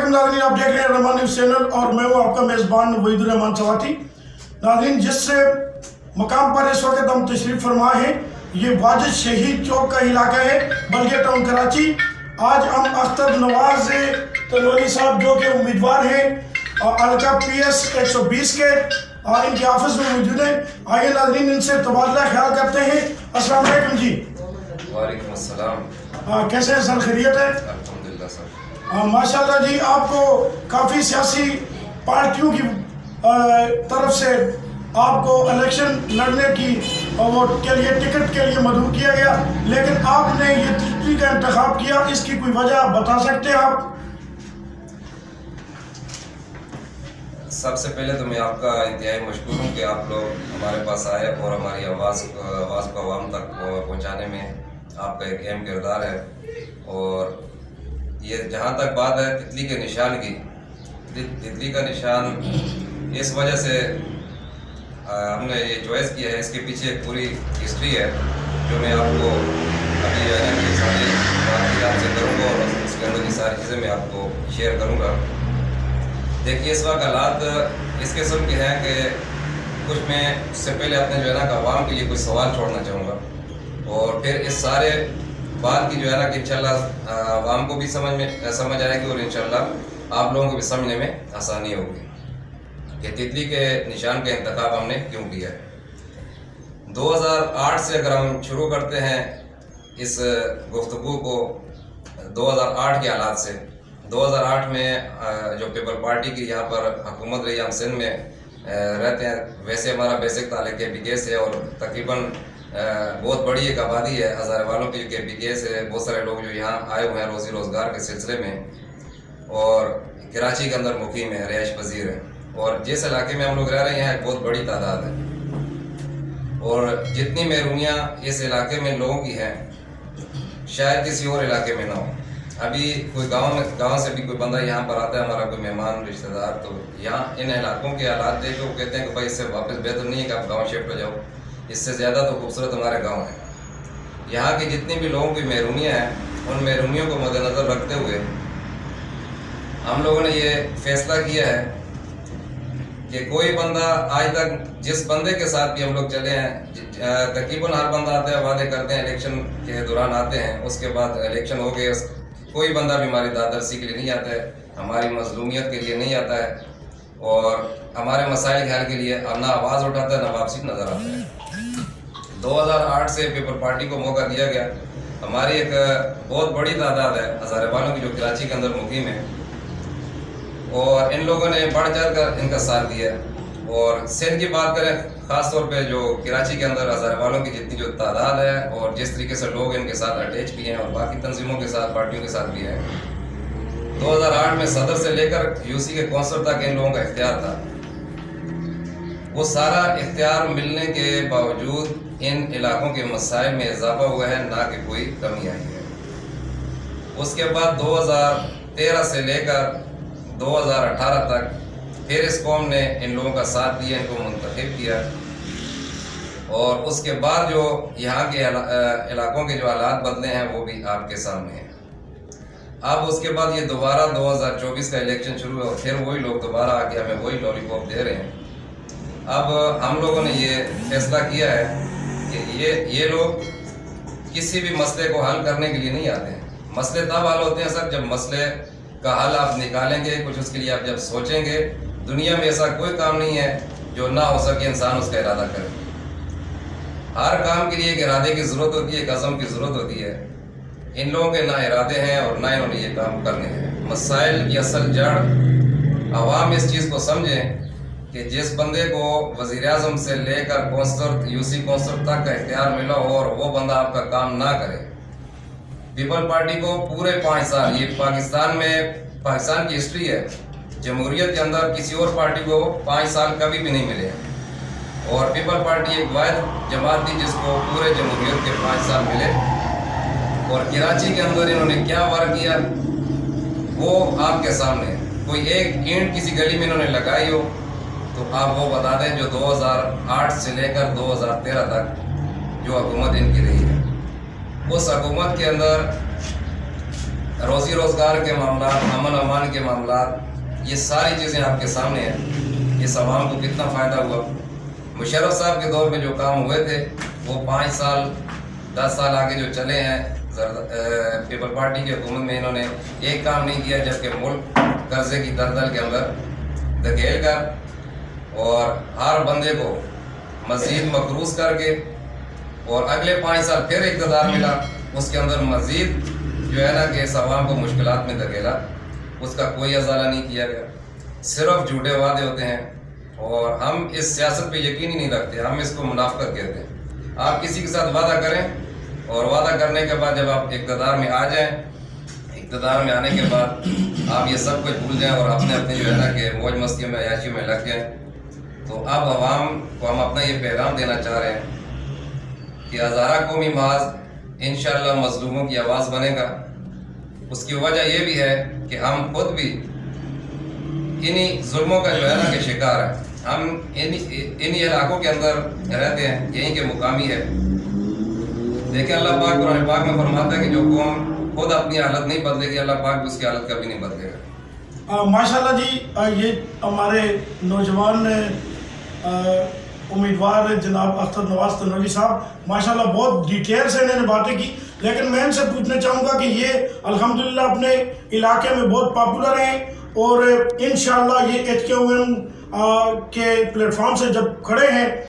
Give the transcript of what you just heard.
अस्सलामुअलैकुम नाज़रीन, आप देख रहे हैं रहमान न्यूज़ चैनल और मैं हूँ आपका मेज़बान वहीदुर रहमान चवाती। नाज़रीन, जिस मकाम पर इस वक्त हम तशरीफ़ फरमा हैं ये वाजिद शहीद चौक का इलाका है, बल्गे टाउन कराची। आज हम अख्तर नवाज तनवानी साहब जो कि उम्मीदवार हैं हल्का PS 120 के इनके ऑफिस में मौजूद हैं। आइए नाज़रीन इनसे तबादला ख्याल करते हैं। अस्सलाम वालेकुम जी। वालेकुम अस्सलाम। कैसे हैं सर, खैरियत है? अल्हम्दुलिल्लाह सर। माशाल्लाह जी, आपको काफ़ी सियासी पार्टियों की तरफ से आपको इलेक्शन लड़ने की वोट के लिए टिकट के लिए मदऊ किया गया, लेकिन आपने ये तितली का इंतखाब किया, इसकी कोई वजह बता सकते हैं आप? सबसे पहले तो मैं आपका इंतहाई मशकूर हूँ कि आप लोग हमारे पास आए और हमारी आवाज़ को आवाम तक पहुँचाने में आपका एक अहम किरदार है। और ये जहाँ तक बात है तितली के निशान की, तितली का निशान इस वजह से हमने ये चॉइस किया है, इसके पीछे एक पूरी हिस्ट्री है जो मैं आपको अभी की सारी बात आपसे करूँगा और उसके अंदर की सारी चीज़ें मैं आपको शेयर करूँगा। देखिए, इस वक्त हालात इस किस्म के हैं कि कुछ मैं उससे पहले अपने जो है ना आवाम के लिए कुछ सवाल छोड़ना चाहूँगा और फिर इस सारे बात की जो है ना कि इंशाल्लाह आवाम को भी समझ आएगी और इंशाल्लाह आप लोगों को भी समझने में आसानी होगी कि तितली के निशान का इंतखाब हमने क्यों किया है। 2008 से अगर हम शुरू करते हैं इस गुफ्तगू को 2008 के हालात से, 2008 में जो पीपल पार्टी की यहाँ पर हुकूमत रही, हम सिंध में रहते हैं। वैसे हमारा बेसिक ताल्लुक KPK से और तकरीबन बहुत बड़ी एक आबादी है हज़ारे वालों की जो KPK से, बहुत सारे लोग जो यहाँ आए हुए हैं रोज़ी रोज़गार के सिलसिले में और कराची के अंदर मुकीम है, रिहाइश पजीर है। और जिस इलाके में हम लोग रह रहे हैं यहाँ एक बहुत बड़ी तादाद है और जितनी महरूमियाँ इस इलाके में लोगों की हैं शायद किसी और इलाके में ना हो। अभी कोई गांव से भी कोई बंदा यहाँ पर आता है, हमारा कोई मेहमान रिश्तेदार, तो यहाँ इन इलाकों के हालात देख के वो कहते हैं कि भाई इससे वापस बेहतर नहीं है कि आप गाँव शिफ्ट हो जाओ, इससे ज़्यादा तो खूबसूरत हमारे गांव है। यहाँ की जितनी भी लोगों की महरूमियाँ हैं उन महरूमियों को मद्देनज़र रखते हुए हम लोगों ने ये फैसला किया है कि कोई बंदा आज तक जिस बंदे के साथ भी हम लोग चले हैं, तकरीबन हर बंदा आता है, वादे करते हैं, इलेक्शन के दौरान आते हैं, उसके बाद इलेक्शन हो गए, कोई बंदा भी हमारी दादरसी के लिए नहीं आता है, हमारी मजलूमियत के लिए नहीं आता है और हमारे मसाइल के हल के लिए ना आवाज़ उठाता है ना वापसी नज़र आता है। 2008 से पीपल पार्टी को मौका दिया गया। हमारी एक बहुत बड़ी तादाद है हज़ारे वालों की जो कराची के अंदर मुकीम है और इन लोगों ने बढ़ चढ़ कर इनका साथ दिया। और सिंध की बात करें, ख़ास तौर पे जो कराची के अंदर हज़ारे वालों की जितनी जो तादाद है और जिस तरीके से लोग इनके साथ अटैच भी हैं और बाकी तंजीमों के साथ, पार्टियों के साथ भी हैं, 2008 में सदर से लेकर UC के कौंसलर तक इन लोगों का इख्तियार था। वो सारा इख्तियार मिलने के बावजूद इन इलाकों के मसाइल में इजाफा हुआ है, ना कि कोई कमी आई है। उसके बाद 2013 से लेकर 2018 तक फिर इस कौम ने इन लोगों का साथ दिया, इनको मुंतखब किया और उसके बाद जो यहाँ के इलाकों के जो हालात बदले हैं वो भी आपके सामने हैं। अब उसके बाद ये दोबारा 2024 का इलेक्शन शुरू है और फिर वही लोग दोबारा आके हमें वही लॉलीपॉप दे रहे हैं। अब हम लोगों ने ये फैसला किया है कि ये लोग किसी भी मसले को हल करने के लिए नहीं आते हैं। मसले तब हल होते हैं सर जब मसले का हल आप निकालेंगे, कुछ उसके लिए आप जब सोचेंगे। दुनिया में ऐसा कोई काम नहीं है जो ना हो सके इंसान उसका इरादा करे। हर काम के लिए एक इरादे की ज़रूरत होती है, एक अज़म की ज़रूरत होती है। इन लोगों के ना इरादे हैं और ना इन्होंने ये काम करने हैं। मसाइल की असल जड़ आवाम इस चीज़ को समझें कि जिस बंदे को वज़ीर-ए-आज़म से लेकर कौंसलर UC कौंसलर तक का इख्तियार मिला हो और वो बंदा आपका काम ना करे। पीपल पार्टी को पूरे 5 साल, ये पाकिस्तान की हिस्ट्री है, जमहूरियत के अंदर किसी और पार्टी को 5 साल कभी भी नहीं मिले और पीपल पार्टी एक वाहिद जमात थी जिसको पूरे जमहूरियत के 5 साल मिले। और कराची के अंदर इन्होंने क्या वर्क किया वो आपके सामने। कोई एक ईंट किसी गली में इन्होंने लगाई हो तो आप वो बता दें जो 2008 से लेकर 2013 तक जो हुकूमत इनकी रही है, उस हुकूमत के अंदर रोज़ी रोज़गार के मामला, अमन अमान के मामला, ये सारी चीज़ें आपके सामने हैं। इस आवाम को कितना फ़ायदा हुआ। मुशर्रफ साहब के दौर में जो काम हुए थे वो 5 साल 10 साल आगे जो चले हैं, पीपल पार्टी की हुकूमत में इन्होंने एक काम नहीं किया, जबकि मुल्क कर्जे की दलदल के अंदर धकेल कर और हर बंदे को मज़ीद मकरूज करके और अगले 5 साल फिर इक़्तिदार मिला, उसके अंदर मज़ीद जो है ना कि इस आवाम को मुश्किलात में धकेला, उसका कोई अजाला नहीं किया गया। सिर्फ झूठे वादे होते हैं और हम इस सियासत पे यकीन ही नहीं रखते, हम इसको मुनाफिकत कहते हैं। आप किसी के साथ वादा करें और वादा करने के बाद जब आप इक़्तिदार में आ जाएं, इक़्तिदार में आने के बाद आप ये सब कुछ भूल जाएं और अपने अपने जो है ना कि मौज मस्ती में अयाशी में लग जाएं। तो अब आवाम को हम अपना ये पैगाम देना चाह रहे हैं कि हज़ारा कौमी महाज इंशाअल्लाह मज़लूमों की आवाज़ बनेगा। उसकी वजह ये भी है कि हम खुद भी इन्हीं जुल्मों का जो है ना कि शिकार है। हम इन्हीं इलाकों के अंदर रहते हैं, यहीं के मुकामी है। देखिए अल्लाह पाक कुरान पाक में फरमाता है कि जो कौम खुद अपनी हालत नहीं बदलेगी, अल्लाह पाक भी उसकी हालत कभी नहीं बदलेगा। माशाल्लाह जी, ये हमारे नौजवान उम्मीदवार जनाब अख्तर नवाज तनवी साहब माशाल्लाह बहुत डिटेल से इन्होंने बातें की, लेकिन मैं इनसे पूछना चाहूँगा कि ये अल्हम्दुलिल्लाह अपने इलाके में बहुत पॉपुलर हैं और इंशाअल्लाह ये HKUM के प्लेटफॉर्म से जब खड़े हैं